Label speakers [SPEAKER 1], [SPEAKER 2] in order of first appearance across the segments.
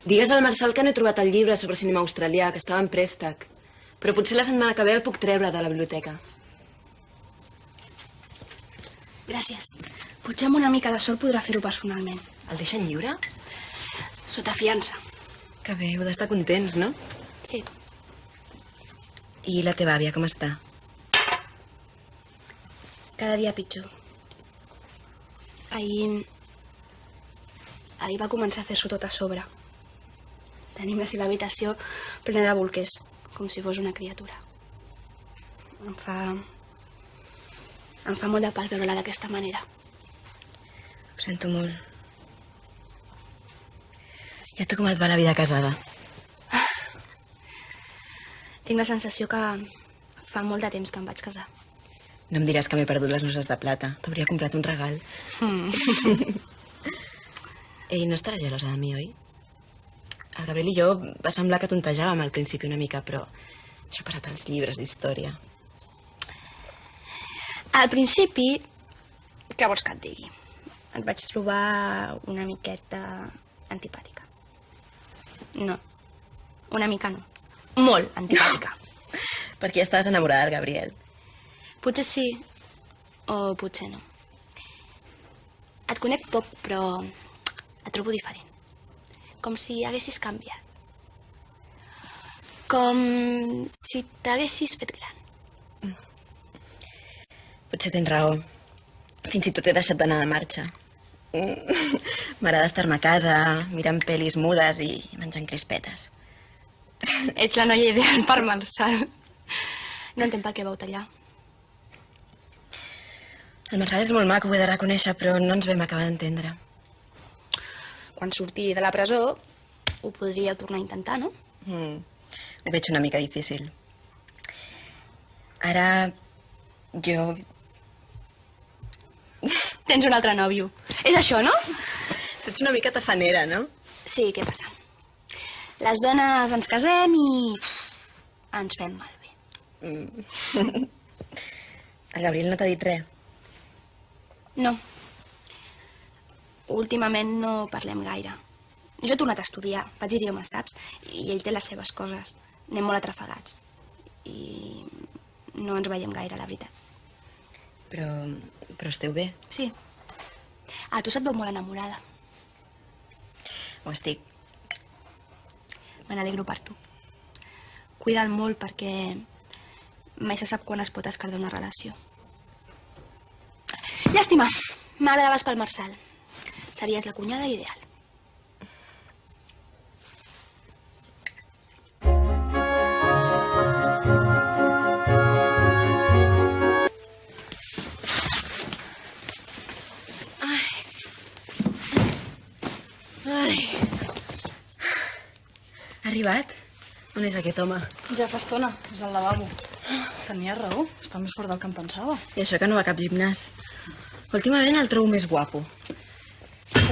[SPEAKER 1] Digues al Marçal que no he trobat el llibre sobre cinema australià, que estava en préstec. Però potser la setmana que ve el puc treure de la biblioteca.
[SPEAKER 2] Gràcies. Potser amb una mica de sort podrà fer-ho personalment.
[SPEAKER 1] El deixen lliure?
[SPEAKER 2] Sota fiança.
[SPEAKER 1] Que bé, heu d'estar contents, no?
[SPEAKER 2] Sí.
[SPEAKER 1] I la teva àvia, com està?
[SPEAKER 2] Cada dia pitjor. Ahir va començar a fer-s'ho tot a sobre. Tenim la seva habitació plena de bolquers, com si fos una criatura. Em fa molt de pal veure-la d'aquesta manera.
[SPEAKER 1] Ho sento molt. I a tu com et va la vida casada?
[SPEAKER 2] Tinc la sensació que fa molt de temps que em vaig casar.
[SPEAKER 1] No em diràs que m'he perdut les noces de plata. T'hauria comprat un regal. Ei, no estaràs gelosa de mi, oi? El Gabriel i jo va semblar que tontejàvem al principi una mica, però això ha passat als llibres d'història.
[SPEAKER 2] Al principi, què vols que et digui? Et vaig trobar una miqueta antipàtica. No, una mica no. Molt antipàtica.
[SPEAKER 1] Perquè estaves enamorada del Gabriel.
[SPEAKER 2] Potser sí, o potser no. Et conec poc, però et trobo diferent. Com si haguessis canviat. Com si t'haguessis fet gran.
[SPEAKER 1] Potser tens raó. Fins i tot he deixat d'anar de marxa. M'agrada estar-me a casa, mirant pel·lis mudes i menjant crispetes.
[SPEAKER 2] Ets la noia ideal per Marçal. No entenc per què vau tallar.
[SPEAKER 1] El Marçal és molt maco, ho he de reconèixer, però no ens vam acabar d'entendre.
[SPEAKER 2] Quan surti de la presó, ho podria tornar a intentar, no?
[SPEAKER 1] Ho veig una mica difícil. Ara, jo...
[SPEAKER 2] Tens un altre nòvio. És això, no?
[SPEAKER 1] Tu ets una mica tafanera, no?
[SPEAKER 2] Sí, què passa? Les dones ens casem i... ens fem malbé.
[SPEAKER 1] El Gabriel no t'ha dit res?
[SPEAKER 2] No. Últimament no parlem gaire. Jo he tornat a estudiar, faig idiomes, saps? I ell té les seves coses. Anem molt atrafegats. I no ens veiem gaire, la veritat.
[SPEAKER 1] Però esteu bé?
[SPEAKER 2] Sí. A tu se't veu molt enamorada.
[SPEAKER 1] Ho estic.
[SPEAKER 2] Me n'alegro per tu. Cuida'l molt perquè mai se sap quan es pot esquerdar una relació. Llàstima, m'agradaves pel Marçal. Series la cunyada ideal.
[SPEAKER 1] Ha arribat? On és aquest home?
[SPEAKER 3] Ja fa estona, és al lavabo. Tenia raó, està més fort del que em pensava.
[SPEAKER 1] I això que no va a cap gimnàs. Últimament el trobo més guapo.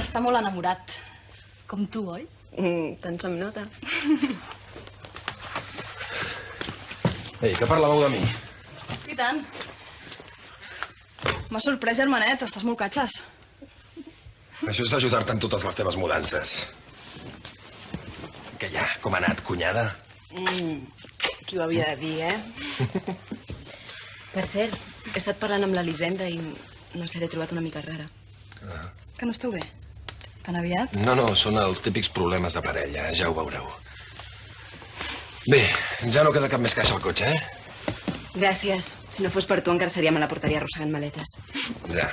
[SPEAKER 3] Està molt enamorat. Com tu, oi?
[SPEAKER 1] Tant se'm nota.
[SPEAKER 4] Ei, que parlàveu de mi?
[SPEAKER 3] I tant. M'ha sorprès, germanet, estàs molt catxes.
[SPEAKER 4] Això és d'ajudar-te en totes les teves mudances. Què hi ha? Com ha anat, cunyada?
[SPEAKER 1] Qui ho havia de dir, eh? Per cert, he estat parlant amb l'Elisenda i no sé, l'he trobat una mica rara.
[SPEAKER 3] Que no esteu bé? Tan aviat?
[SPEAKER 4] No, són els típics problemes de parella, ja ho veureu. Bé, ja no queda cap més caixa al cotxe, eh?
[SPEAKER 1] Gràcies. Si no fos per tu encara seríem a la porteria arrossegant maletes.
[SPEAKER 4] Ja.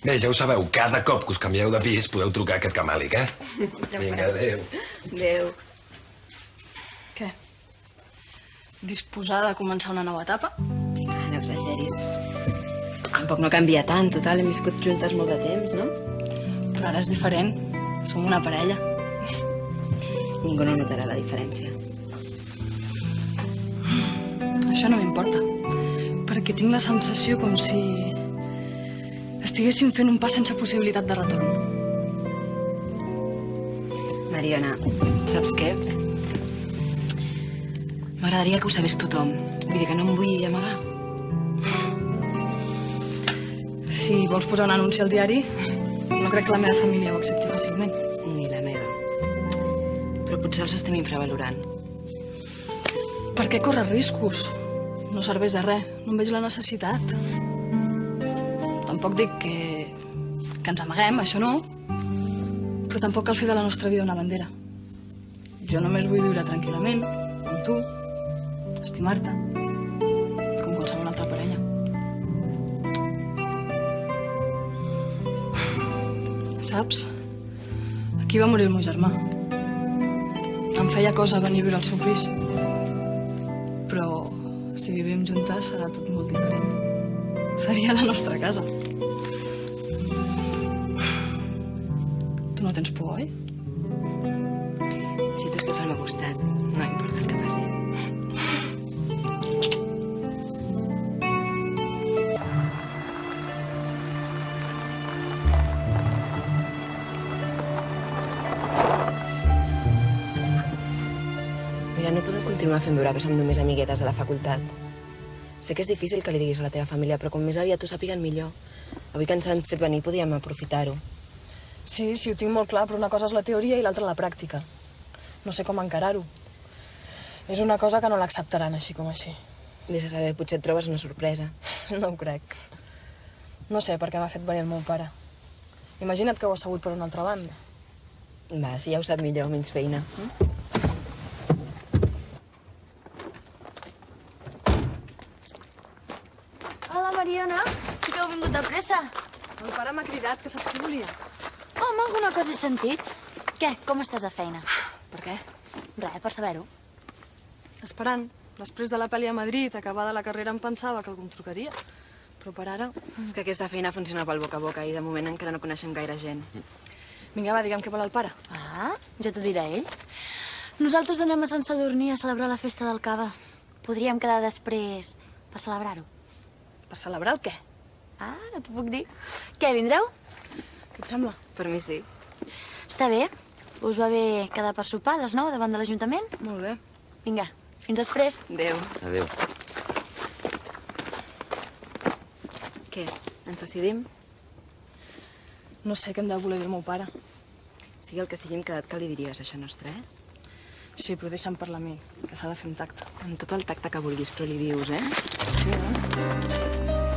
[SPEAKER 4] Bé, ja ho sabeu, cada cop que us canvieu de pis podeu trucar a aquest camàlic, eh? Vinga, adéu.
[SPEAKER 1] Adéu.
[SPEAKER 3] Què? Disposada a començar una nova etapa?
[SPEAKER 1] No exageris. Tampoc no canvia tant, total, hem viscut juntes molt de temps, no?
[SPEAKER 3] Però ara és diferent. Som una parella.
[SPEAKER 1] Ningú no notarà la diferència.
[SPEAKER 3] Això no m'importa. Perquè tinc la sensació com si estiguéssim fent un pas sense possibilitat de retorn.
[SPEAKER 1] Mariona, saps què? M'agradaria que ho sabés tothom. Vull dir que no em vull amagar.
[SPEAKER 3] Si vols posar un anunci al diari, no crec que la meva família ho accepti fàcilment.
[SPEAKER 1] Ni la meva. però potser els estem infravalorant.
[SPEAKER 3] Per què córrer riscos? No serveix de res, no en veig la necessitat. Tampoc dic que ens amaguem, això no, però tampoc cal fer de la nostra vida una bandera. Jo només vull viure tranquil·lament, amb tu, estimar-te, com qualsevol altra parella. Saps? Aquí va morir el meu germà. Em feia cosa venir a viure al seu pis. Però si vivim juntes serà tot molt diferent. Seria la nostra casa. Tu no tens por, oi?
[SPEAKER 1] Si tu estàs al meu costat, no importa el que passi. Mira, no podem continuar fent veure que som només amiguetes a la facultat. Sé que és difícil que li diguis a la teva família, però com més aviat ho sàpiguen millor. Avui que ens han fet venir podíem aprofitar-ho.
[SPEAKER 3] Sí, ho tinc molt clar, però una cosa és la teoria i l'altra la pràctica. No sé com encarar-ho. És una cosa que no l'acceptaran així com així.
[SPEAKER 1] Vés a saber, potser et trobes una sorpresa.
[SPEAKER 3] No ho crec. No sé per què m'ha fet venir el meu pare. Imagina't que ho ha sabut per una altra banda.
[SPEAKER 1] Va, si ja ho sap millor, menys feina.
[SPEAKER 5] Hola, Mariona. Sí que heu vingut de pressa.
[SPEAKER 3] El pare m'ha cridat, que saps què volia.
[SPEAKER 5] Home, alguna cosa he sentit. Què? Com estàs de feina?
[SPEAKER 3] Per què?
[SPEAKER 5] Res, per saber-ho.
[SPEAKER 3] Esperant. Després de la pel·li a Madrid, acabada la carrera, em pensava que algú em trucaria. Però per ara...
[SPEAKER 1] És que aquesta feina funciona pel boca a boca i de moment encara no coneixem gaire gent.
[SPEAKER 3] Vinga, va, digue'm què vol el pare.
[SPEAKER 5] Ah, ja t'ho dirà ell. Nosaltres anem a Sant Sadurní a celebrar la festa del cava. Podríem quedar després per celebrar-ho.
[SPEAKER 3] Per celebrar el què?
[SPEAKER 5] Ah, no t'ho puc dir. Què, vindreu?
[SPEAKER 3] Què et sembla?
[SPEAKER 1] Per mi sí.
[SPEAKER 5] Està bé. Us va bé quedar per sopar a les 9 davant de l'Ajuntament?
[SPEAKER 3] Molt bé.
[SPEAKER 5] Vinga, fins després.
[SPEAKER 1] Adéu.
[SPEAKER 4] Adéu.
[SPEAKER 1] Què? Ens decidim?
[SPEAKER 3] No sé què em deu voler dir el meu pare.
[SPEAKER 1] Sigui el que sigui, hem quedat que li diries això nostre, eh?
[SPEAKER 3] Sí, però deixa'm parlar a mi, que s'ha de fer amb tacte.
[SPEAKER 1] Amb tot el tacte que vulguis, però li dius, eh?
[SPEAKER 3] Sí, eh?